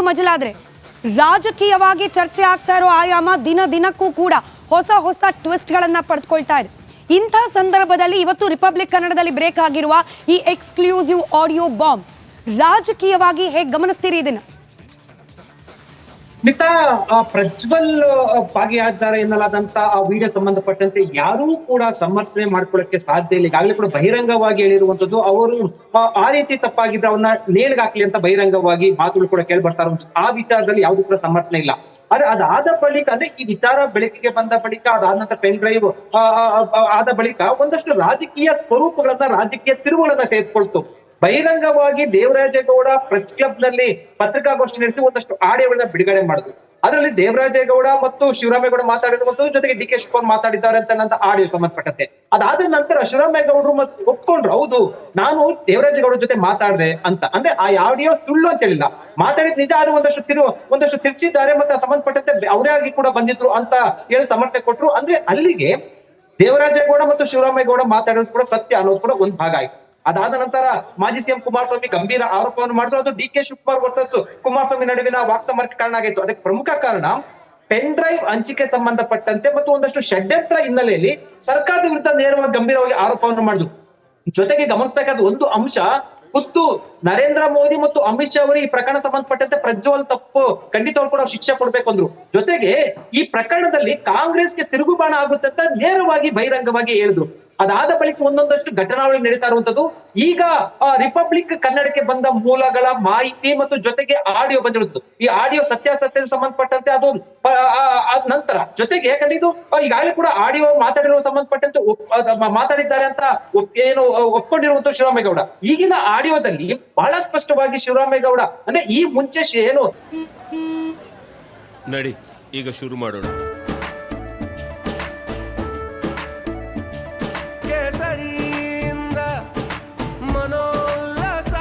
ಮಜಲಾದ್ರೆ ರಾಜಕೀಯವಾಗಿ ಚರ್ಚೆ ಆಗ್ತಾ ಇರೋ ಆಯಾಮ ದಿನ ದಿನಕ್ಕೂ ಕೂಡ ಹೊಸ ಹೊಸ ಟ್ವಿಸ್ಟ್ಗಳನ್ನ ಪಡೆದುಕೊಳ್ತಾ ಇದೆ. ಇಂಥ ಸಂದರ್ಭದಲ್ಲಿ ಇವತ್ತು ರಿಪಬ್ಲಿಕ್ ಕನ್ನಡದಲ್ಲಿ ಬ್ರೇಕ್ ಆಗಿರುವ ಈ ಎಕ್ಸ್ಕ್ಲೂಸಿವ್ ಆಡಿಯೋ ಬಾಂಬ್ ರಾಜಕೀಯವಾಗಿ ಹೇಗೆ ಗಮನಿಸ್ತೀರಿ ಇದನ್ನ? ಮಿತಾ ಪ್ರಜ್ವಲ್ ಭಾಗಿಯಾಗಿದ್ದಾರೆ ಎನ್ನಲಾದಂತ ಆ ವಿಡಿಯೋ ಸಂಬಂಧಪಟ್ಟಂತೆ ಯಾರೂ ಕೂಡ ಸಮರ್ಥನೆ ಮಾಡ್ಕೊಳ್ಳಕ್ಕೆ ಸಾಧ್ಯ ಇಲ್ಲ. ಈಗಾಗಲೇ ಕೂಡ ಬಹಿರಂಗವಾಗಿ ಹೇಳಿರುವಂತದ್ದು ಅವರು ಆ ರೀತಿ ತಪ್ಪಾಗಿದ್ರೆ ಅವನ್ನ ನೇಣಿಗೆ ಅಂತ ಬಹಿರಂಗವಾಗಿ ಮಾತುಗಳು ಕೂಡ ಕೇಳಿ ಬರ್ತಾ ಇರುವಂತದ್ದು. ಆ ವಿಚಾರದಲ್ಲಿ ಯಾವ್ದು ಕೂಡ ಸಮರ್ಥನೆ ಇಲ್ಲ. ಆದ್ರೆ ಅದಾದ ಬಳಿಕ ಅಂದ್ರೆ ಈ ವಿಚಾರ ಬೆಳಕಿಗೆ ಬಂದ ಬಳಿಕ ಅದಾದ ನಂತರ ಪೆನ್ ಡ್ರೈವ್ ಆದ ಬಳಿಕ ಒಂದಷ್ಟು ರಾಜಕೀಯ ಸ್ವರೂಪಗಳನ್ನ ರಾಜಕೀಯ ತಿರುವುಗಳನ್ನ ತೆಗೆದುಕೊಳ್ತು. ಬಹಿರಂಗವಾಗಿ ದೇವರಾಜೇಗೌಡ ಪ್ರೆಸ್ ಕ್ಲಬ್ ನಲ್ಲಿ ಪತ್ರಿಕಾಗೋಷ್ಠಿ ನಡೆಸಿ ಒಂದಷ್ಟು ಆಡಿಯೋಗಳನ್ನ ಬಿಡುಗಡೆ ಮಾಡಿದ್ರು. ಅದರಲ್ಲಿ ದೇವರಾಜೇಗೌಡ ಮತ್ತು ಶಿವರಾಮೇಗೌಡ ಮಾತಾಡಿರುವಂತದ್ದು, ಜೊತೆಗೆ ಡಿ ಕೆ ಶಿವಕುಮಾರ್ ಮಾತಾಡಿದ್ದಾರೆ ಅಂತ ಆಡಿಯೋ ಸಂಬಂಧಪಟ್ಟಂತೆ. ಅದಾದ ನಂತರ ಶಿವರಾಮೇಗೌಡರು ಮತ್ತು ಒಪ್ಕೊಂಡ್ರು, ಹೌದು ನಾನು ದೇವರಾಜೇಗೌಡ ಜೊತೆ ಮಾತಾಡಿದೆ ಅಂತ. ಅಂದ್ರೆ ಆ ಆಡಿಯೋ ಸುಳ್ಳು ಅಂತ ಹೇಳಿಲ್ಲ, ಮಾತಾಡಿದ ನಿಜ. ಅದು ಒಂದಷ್ಟು ತಿರ್ಚಿದ್ದಾರೆ ಮತ್ತೆ ಸಂಬಂಧಪಟ್ಟಂತೆ ಅವರೇ ಆಗಿ ಕೂಡ ಬಂದಿದ್ರು ಅಂತ ಹೇಳಿ ಸಮರ್ಥನೆ ಕೊಟ್ರು. ಅಂದ್ರೆ ಅಲ್ಲಿಗೆ ದೇವರಾಜೇಗೌಡ ಮತ್ತು ಶಿವರಾಮೇಗೌಡ ಮಾತಾಡೋದು ಕೂಡ ಸತ್ಯ ಅನ್ನೋದು ಕೂಡ ಒಂದು ಭಾಗ ಆಯ್ತು. ಅದಾದ ನಂತರ ಮಾಜಿ ಸಿಎಂ ಕುಮಾರಸ್ವಾಮಿ ಗಂಭೀರ ಆರೋಪವನ್ನು ಮಾಡಿದ್ರು. ಅದು D K Shivakumar versus Kumaraswamy ನಡುವಿನ ವಾಕ್ಸಮರಕ್ಕೆ ಕಾರಣ ಆಗಿತ್ತು. ಅದಕ್ಕೆ ಪ್ರಮುಖ ಕಾರಣ ಪೆನ್ ಡ್ರೈವ್ ಹಂಚಿಕೆ ಸಂಬಂಧಪಟ್ಟಂತೆ ಮತ್ತು ಒಂದಷ್ಟು ಷಡ್ಯಂತ್ರ ಹಿನ್ನೆಲೆಯಲ್ಲಿ ಸರ್ಕಾರದ ವಿರುದ್ಧ ನೇರವಾಗಿ ಗಂಭೀರವಾಗಿ ಆರೋಪವನ್ನು ಮಾಡಿದ್ರು. ಜೊತೆಗೆ ಗಮನಿಸಬೇಕಾದ ಒಂದು ಅಂಶ, ಖುದ್ದು ನರೇಂದ್ರ ಮೋದಿ ಮತ್ತು ಅಮಿತ್ ಶಾ ಅವರು ಈ ಪ್ರಕರಣ ಸಂಬಂಧಪಟ್ಟಂತೆ ಪ್ರಜ್ವಲ್ ತಪ್ಪು ಖಂಡಿತವಾಗ್ಲೂ ಕೂಡ ಶಿಕ್ಷೆ ಕೊಡ್ಬೇಕು ಅಂದ್ರು. ಜೊತೆಗೆ ಈ ಪ್ರಕರಣದಲ್ಲಿ ಕಾಂಗ್ರೆಸ್ಗೆ ತಿರುಗುಬಾಣ ಆಗುತ್ತೆ ಅಂತ ನೇರವಾಗಿ ಬಹಿರಂಗವಾಗಿ ಹೇಳಿದ್ರು. ಅದಾದ ಬಳಿಕ ಒಂದೊಂದಷ್ಟು ಘಟನಾವಳಿ ನಡೀತಾ ಇರುವಂತದ್ದು. ಈಗ ರಿಪಬ್ಲಿಕ್ ಕನ್ನಡಕ್ಕೆ ಬಂದ ಮೂಲಗಳ ಮಾಹಿತಿ ಮತ್ತು ಜೊತೆಗೆ ಆಡಿಯೋ ಬಂದಿರುವುದು. ಈ ಆಡಿಯೋ ಸತ್ಯಾಸತ್ಯದ ಸಂಬಂಧಪಟ್ಟಂತೆ ಅದು ನಂತರ ಜೊತೆಗೆ ಯಾಕಂದ್ರೆ ಇದು ಈಗಾಗಲೇ ಕೂಡ ಆಡಿಯೋ ಮಾತಾಡಿರುವ ಸಂಬಂಧಪಟ್ಟಂತೆ ಮಾತಾಡಿದ್ದಾರೆ ಅಂತ ಏನು ಒಪ್ಕೊಂಡಿರುವಂತ ಶಿವರಾಮೇಗೌಡ. ಈಗಿನ ಆಡಿಯೋದಲ್ಲಿ ಬಹಳ ಸ್ಪಷ್ಟವಾಗಿ ಶಿವರಾಮೇಗೌಡ ಅಂದ್ರೆ ಈ ಮುಂಚೆ ಏನು ನಡಿ ಈಗ ಶುರು ಮಾಡೋಣ. ಮನೋಲ್ಲಾಸ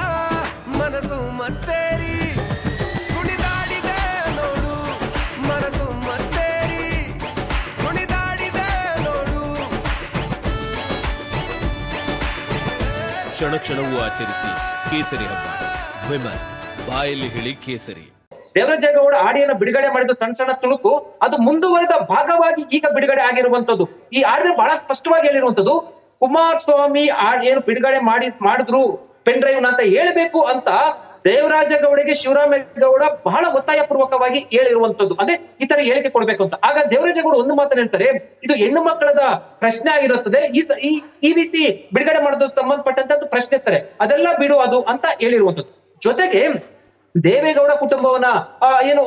ಮನಸ್ಸು ಮತ್ತೇರಿ ಕುಣಿದಾಡಿದೆ ನೋಡು, ಮನಸ್ಸು ಮತ್ತೇರಿ ಕುಣಿದಾಡಿದೆ ನೋಡು. ಕ್ಷಣ ಕ್ಷಣವೂ ಆಚರಿಸಿ ಕೇಸರಿ ಹಬ್ಬ. ವಿಮಲ್ ಬಾಯಲ್ಲಿ ಹೇಳಿ ಕೇಸರಿ. ದೇವರಾಜೇಗೌಡ ಆಡಿಯೋನ ಬಿಡುಗಡೆ ಮಾಡಿದ ಸಣ್ಣ ತುಣುಕು ಅದು ಮುಂದುವರೆದ ಭಾಗವಾಗಿ ಈಗ ಬಿಡುಗಡೆ ಆಗಿರುವಂತದ್ದು. ಈ ಆಡಿಯೋ ಬಹಳ ಸ್ಪಷ್ಟವಾಗಿ ಹೇಳಿರುವಂತದ್ದು, ಕುಮಾರಸ್ವಾಮಿ ಏನು ಬಿಡುಗಡೆ ಮಾಡಿದ್ರು ಪೆನ್ ಡ್ರೈವ್ ಅಂತ ಹೇಳ್ಬೇಕು ಅಂತ ದೇವರಾಜೇಗೌಡಗೆ ಶಿವರಾಮೇಗೌಡ ಬಹಳ ಒತ್ತಾಯ ಪೂರ್ವಕವಾಗಿ ಹೇಳಿರುವಂತದ್ದು. ಅಂದ್ರೆ ಈ ತರ ಹೇಳಿಕೆ ಕೊಡ್ಬೇಕು ಅಂತ. ಆಗ ದೇವರಾಜೇಗೌಡ ಒಂದು ಮಾತನ್ನ ಹೇಳ್ತಾರೆ, ಇದು ಹೆಣ್ಣು ಮಕ್ಕಳದ ಪ್ರಶ್ನೆ ಆಗಿರುತ್ತದೆ, ಈ ರೀತಿ ಬಿಡುಗಡೆ ಮಾಡೋದಕ್ಕೆ ಸಂಬಂಧಪಟ್ಟಂತ ಪ್ರಶ್ನೆ ಇರ್ತಾರೆ, ಅದೆಲ್ಲ ಬಿಡು ಅದು ಅಂತ ಹೇಳಿರುವಂತದ್ದು. ಜೊತೆಗೆ ದೇವೇಗೌಡ ಕುಟುಂಬವನ್ನ ಏನು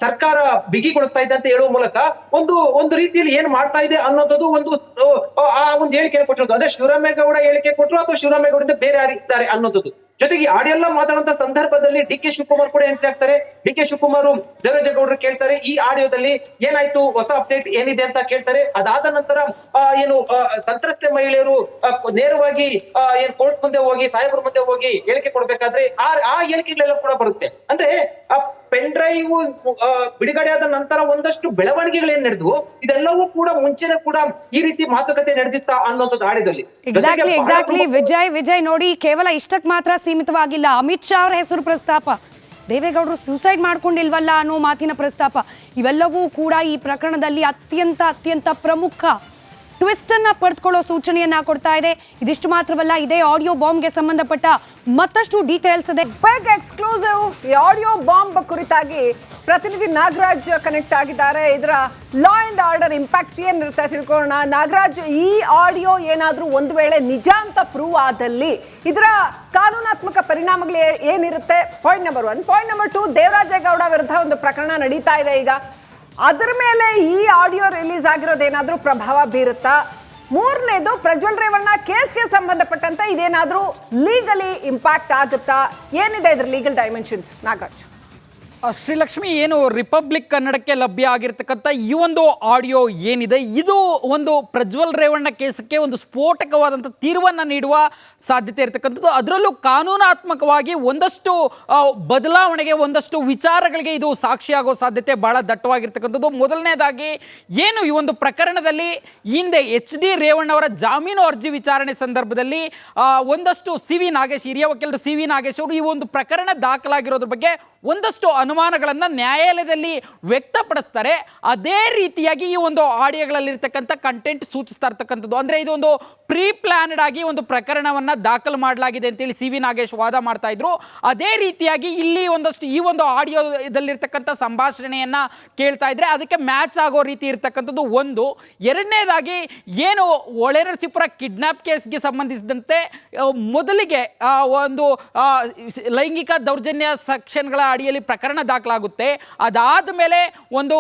ಸರ್ಕಾರ ಬಿಗಿಗೊಳಿಸ್ತಾ ಇದೆ ಅಂತ ಹೇಳುವ ಮೂಲಕ ಒಂದು ರೀತಿಯಲ್ಲಿ ಏನ್ ಮಾಡ್ತಾ ಇದೆ ಅನ್ನೋದು ಒಂದು ಹೇಳಿಕೆ ಕೊಟ್ಟಿರೋದು. ಅದೇ ಶಿವರಾಮೇಗೌಡ ಹೇಳಿಕೆ ಕೊಟ್ಟರು ಅಥವಾ ಶಿವರಾಮೇಗೌಡದಿಂದ ಬೇರೆ ಯಾರಿದ್ದಾರೆ ಅನ್ನೋದು. ಜೊತೆಗೆ ಆಡಿಯೆಲ್ಲ ಮಾತಾಡುವಂತ ಸಂದರ್ಭದಲ್ಲಿ ಡಿ ಕೆ ಶಿವಕುಮಾರ್ ಕೂಡ ಎಂಟ್ರಿ ಆಗ್ತಾರೆ. ಡಿ ಕೆ ಶಿವಕುಮಾರ್ ದೇವರಾಜೇಗೌಡರು ಕೇಳ್ತಾರೆ, ಈ ಆಡಿಯೋದಲ್ಲಿ ಏನಾಯ್ತು, ಹೊಸ ಅಪ್ಡೇಟ್ ಏನಿದೆ ಅಂತ ಕೇಳ್ತಾರೆ. ಅದಾದ ನಂತರ ಏನು ಸಂತ್ರಸ್ತೆ ಮಹಿಳೆಯರು ನೇರವಾಗಿ ಏನ್ ಕೋರ್ಟ್ ಮುಂದೆ ಹೋಗಿ ಸಾಹೇಬ್ರ ಮುಂದೆ ಹೋಗಿ ಹೇಳಿಕೆ ಕೊಡ್ಬೇಕಾದ್ರೆ ಆ ಹೇಳಿಕೆಗಳೆಲ್ಲ ಕೂಡ ಬರುತ್ತೆ. ಅಂದ್ರೆ ಪೆನ್ ಡ್ರೈವ್ ಬಿಡುಗಡೆ ಆದ ನಂತರ ಒಂದಷ್ಟು ಬೆಳವಣಿಗೆಗಳೇನ್ ನಡೆದ್ವು, ಇದೆಲ್ಲವೂ ಕೂಡ ಮುಂಚೆನೆ ಕೂಡ ಈ ರೀತಿ ಮಾತುಕತೆ ನಡೆದಿತ್ತ ಅನ್ನೋದು ಆಡಿದಲ್ಲಿ. ಎಕ್ಸಾಕ್ಟ್ಲಿ ವಿಜಯ್ ನೋಡಿ, ಕೇವಲ ಇಷ್ಟಕ್ಕೆ ಮಾತ್ರ ಸೀಮಿತವಾಗಿಲ್ಲ. ಅಮಿತ್ ಶಾ ಅವರ ಹೆಸರು ಪ್ರಸ್ತಾಪ, ದೇವೇಗೌಡರು ಸೂಸೈಡ್ ಮಾಡ್ಕೊಂಡಿಲ್ವಲ್ಲ ಅನ್ನೋ ಮಾತಿನ ಪ್ರಸ್ತಾಪ, ಇವೆಲ್ಲವೂ ಕೂಡ ಈ ಪ್ರಕರಣದಲ್ಲಿ ಅತ್ಯಂತ ಪ್ರಮುಖ ಟ್ವಿಸ್ಟ್ ಅನ್ನ ಪಡೆದುಕೊಳ್ಳೋ ಸೂಚನೆಯನ್ನ ಕೊಡ್ತಾ ಇದೆ. ಇದಿಷ್ಟು ಮಾತ್ರವಲ್ಲ, ಇದೇ ಆಡಿಯೋ ಬಾಂಬ್ಗೆ ಸಂಬಂಧಪಟ್ಟ ಮತ್ತಷ್ಟು ಡೀಟೇಲ್ಸ್ ಇದೆ. ಬಿಗ್ ಎಕ್ಸ್ಕ್ಲೂಸಿವ್ ಈ ಆಡಿಯೋ ಬಾಂಬ್ ಕುರಿತಾಗಿ ಪ್ರತಿನಿಧಿ ನಾಗರಾಜ್ ಕನೆಕ್ಟ್ ಆಗಿದ್ದಾರೆ. ಇದರ ಲಾ ಅಂಡ್ ಆರ್ಡರ್ ಇಂಪ್ಯಾಕ್ಟ್ಸ್ ಏನಿರುತ್ತೆ ತಿಳ್ಕೊಳ್ಳೋಣ. ನಾಗರಾಜ್, ಈ ಆಡಿಯೋ ಏನಾದರೂ ಒಂದು ವೇಳೆ ನಿಜ ಅಂತ ಪ್ರೂವ್ ಆದಲ್ಲಿ ಇದರ ಕಾನೂನಾತ್ಮಕ ಪರಿಣಾಮಗಳು ಏನಿರುತ್ತೆ? Point number 1. Point number 2, Devaraje Gowda ವಿರುದ್ಧ ಒಂದು ಪ್ರಕರಣ ನಡೀತಾ ಇದೆ ಈಗ, ಅದರ ಮೇಲೆ ಈ ಆಡಿಯೋ ರಿಲೀಸ್ ಆಗಿರೋದೇನಾದ್ರೂ ಪ್ರಭಾವ ಬೀರುತ್ತಾ? ಮೂರನೇದು, ಪ್ರಜ್ವಲ್ ರೇವಣ್ಣ ಕೇಸ್ಗೆ ಸಂಬಂಧಪಟ್ಟಂತೆ ಇದೇನಾದ್ರೂ ಲೀಗಲಿ ಇಂಪ್ಯಾಕ್ಟ್ ಆಗುತ್ತಾ? ಏನಿದೆ ಇದ್ರ ಲೀಗಲ್ ಡೈಮೆನ್ಷನ್ಸ್ ನಾಗರಾಜ್? ಶ್ರೀಲಕ್ಷ್ಮಿ, ಏನು ರಿಪಬ್ಲಿಕ್ ಕನ್ನಡಕ್ಕೆ ಲಭ್ಯ ಆಗಿರ್ತಕ್ಕಂಥ ಈ ಒಂದು ಆಡಿಯೋ ಏನಿದೆ, ಇದು ಒಂದು ಪ್ರಜ್ವಲ್ ರೇವಣ್ಣ ಕೇಸಕ್ಕೆ ಒಂದು ಸ್ಫೋಟಕವಾದಂಥ ತೀರ್ವನ್ನು ನೀಡುವ ಸಾಧ್ಯತೆ ಇರತಕ್ಕಂಥದ್ದು. ಅದರಲ್ಲೂ ಕಾನೂನಾತ್ಮಕವಾಗಿ ಒಂದಷ್ಟು ಬದಲಾವಣೆಗೆ, ಒಂದಷ್ಟು ವಿಚಾರಗಳಿಗೆ ಇದು ಸಾಕ್ಷಿಯಾಗೋ ಸಾಧ್ಯತೆ ಬಹಳ ದಟ್ಟವಾಗಿರ್ತಕ್ಕಂಥದ್ದು. ಮೊದಲನೇದಾಗಿ, ಏನು ಈ ಒಂದು ಪ್ರಕರಣದಲ್ಲಿ ಹಿಂದೆ HD ರೇವಣ್ಣವರ ಜಾಮೀನು ಅರ್ಜಿ ವಿಚಾರಣೆ ಸಂದರ್ಭದಲ್ಲಿ ಒಂದಷ್ಟು ಸಿ ವಿ ನಾಗೇಶ್, ಹಿರಿಯ ವಕೀಲರು ಸಿ ವಿ ನಾಗೇಶ್ ಅವರು ಈ ಒಂದು ಪ್ರಕರಣ ದಾಖಲಾಗಿರೋದ್ರ ಬಗ್ಗೆ ಒಂದಷ್ಟು ಅನುಮಾನಗಳನ್ನು ನ್ಯಾಯಾಲಯದಲ್ಲಿ ವ್ಯಕ್ತಪಡಿಸ್ತಾರೆ. ಅದೇ ರೀತಿಯಾಗಿ ಈ ಒಂದು ಆಡಿಯೋಗಳಲ್ಲಿರ್ತಕ್ಕಂಥ ಕಂಟೆಂಟ್ ಸೂಚಿಸ್ತಾ ಇರ್ತಕ್ಕಂಥದ್ದು. ಅಂದರೆ ಇದು ಒಂದು ಪ್ರೀ ಪ್ಲಾನ್ಡ್ ಆಗಿ ಒಂದು ಪ್ರಕರಣವನ್ನ ದಾಖಲು ಮಾಡಲಾಗಿದೆ ಅಂತೇಳಿ ಸಿ ವಿ ನಾಗೇಶ್ ವಾದ ಮಾಡ್ತಾ ಇದ್ರು. ಅದೇ ರೀತಿಯಾಗಿ ಇಲ್ಲಿ ಒಂದಷ್ಟು ಈ ಒಂದು ಆಡಿಯೋದಲ್ಲಿರ್ತಕ್ಕಂಥ ಸಂಭಾಷಣೆಯನ್ನ ಕೇಳ್ತಾ ಇದ್ರೆ ಅದಕ್ಕೆ ಮ್ಯಾಚ್ ಆಗೋ ರೀತಿ ಇರ್ತಕ್ಕಂಥದ್ದು ಒಂದು. ಎರಡನೇದಾಗಿ ಏನು ಹೊಳೆನರಸೀಪುರ ಕಿಡ್ನಾಪ್ ಕೇಸ್ಗೆ ಸಂಬಂಧಿಸಿದಂತೆ ಮೊದಲಿಗೆ ಒಂದು ಲೈಂಗಿಕ ದೌರ್ಜನ್ಯ ಸೆಕ್ಷನ್ಗಳ ಅಡಿಯಲ್ಲಿ ಪ್ರಕರಣ ದಾಖಲಾಗುತ್ತೆ. ಅದಾದ ಮೇಲೆ ಒಂದು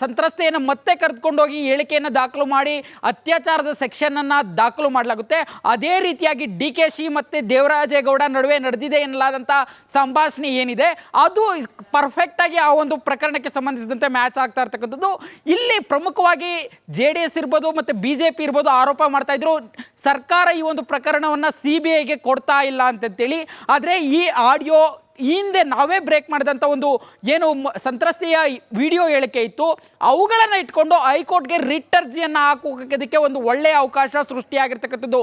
ಸಂತ್ರಸ್ತೆಯನ್ನು ಮತ್ತೆ ಕರೆದುಕೊಂಡೋಗಿ ಹೇಳಿಕೆಯನ್ನು ದಾಖಲು ಮಾಡಿ ಅತ್ಯಾಚಾರದ ಸೆಕ್ಷನ್ ಅನ್ನ ದಾಖಲು ಮಾಡಲಾಗುತ್ತೆ. ಅದೇ ರೀತಿಯಾಗಿ DKC ಮತ್ತೆ ದೇವರಾಜೇಗೌಡ ನಡುವೆ ನಡೆದಿದೆ ಎನ್ನಲಾದಂಥ ಸಂಭಾಷಣೆ ಏನಿದೆ ಅದು ಪರ್ಫೆಕ್ಟ್ ಆಗಿ ಆ ಒಂದು ಪ್ರಕರಣಕ್ಕೆ ಸಂಬಂಧಿಸಿದಂತೆ ಮ್ಯಾಚ್ ಆಗ್ತಾ ಇರ್ತಕ್ಕಂಥದ್ದು. ಇಲ್ಲಿ ಪ್ರಮುಖವಾಗಿ JDS ಇರ್ಬೋದು ಮತ್ತೆ BJP ಇರ್ಬೋದು ಆರೋಪ ಮಾಡ್ತಾ ಇದ್ರು ಸರ್ಕಾರ ಈ ಒಂದು ಪ್ರಕರಣವನ್ನ CBIಗೆ ಕೊಡ್ತಾ ಇಲ್ಲ ಅಂತೇಳಿ. ಆದರೆ ಈ ಆಡಿಯೋ ಹಿಂದೆ ನಾವೇ ಬ್ರೇಕ್ ಮಾಡಿದಂಥ ಒಂದು ಏನು ಸಂತ್ರಸ್ತೆಯ ವಿಡಿಯೋ ಹೇಳಿಕೆ ಇತ್ತು ಅವುಗಳನ್ನು ಇಟ್ಕೊಂಡು ಹೈಕೋರ್ಟ್ಗೆ ರಿಟ್ ಅರ್ಜಿಯನ್ನು ಹಾಕೋದಕ್ಕೆ ಒಂದು ಒಳ್ಳೆಯ ಅವಕಾಶ ಸೃಷ್ಟಿಯಾಗಿರ್ತಕ್ಕಂಥದ್ದು.